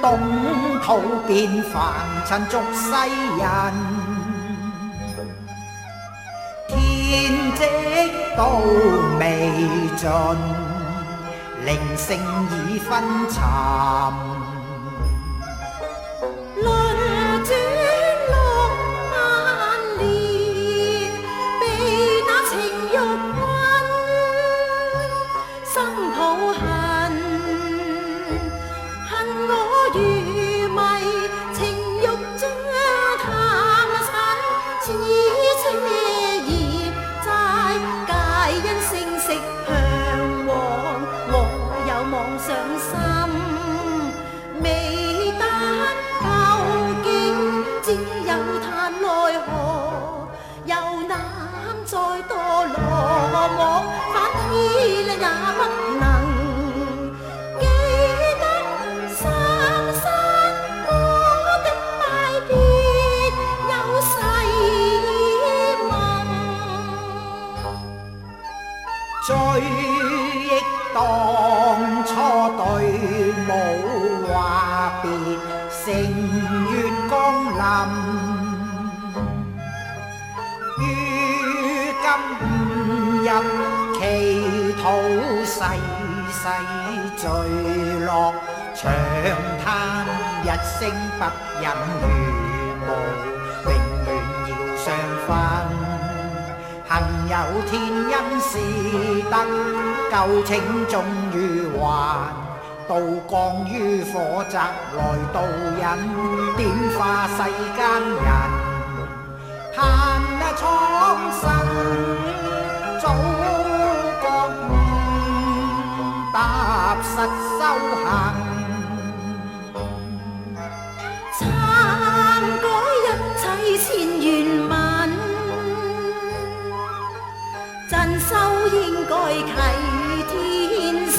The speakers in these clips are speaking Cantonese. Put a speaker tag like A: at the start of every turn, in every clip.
A: 東土變凡塵俗世人，天職都未盡，靈性已昏沉。
B: 上心未得究竟，只有嘆奈何，又哪堪再墮落寞，反天也不能記得深深我的拜別有誓盟。
A: 追憶當初對舞話別，乘月光臨，於今誤入歧途，世世墜落，長嘆一聲不忍如無，永遠要相分。幸有天恩是得，舊情終於還，刀光於火宅來導引，點化世間人。盼蒼生祖國夢，踏實修行，
B: 參改一切前緣文，真修應該啟天心，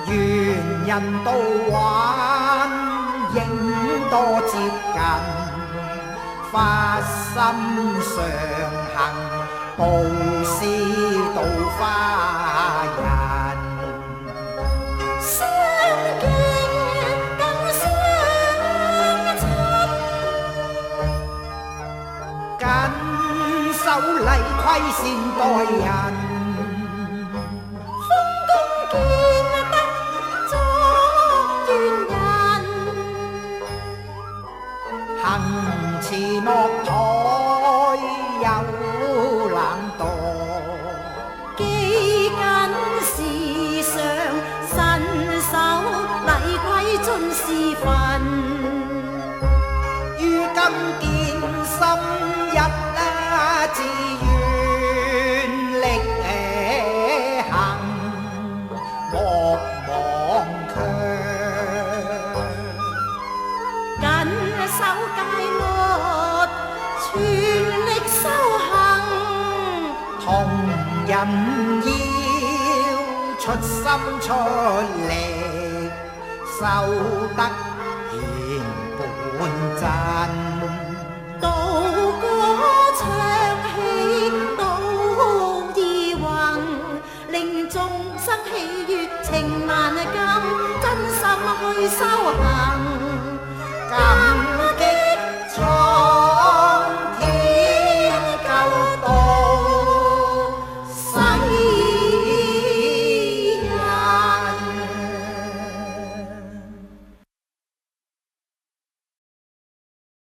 A: 緣人道還應多接近，發心上行，布施度化人。
B: 相敬更相親，
A: 緊守禮規善待人，
B: 豐功見得作願人，
A: 行持莫怠有懶惰，
B: 記緊時常慎守禮規盡是分，
A: 於今見心一自願力行，莫忘卻
B: 緊守戒律，全力修行，
A: 同人要出心出力，修得顯本真。
B: 道歌唱起道義宏，令眾生喜悅情萬金，真心去修行。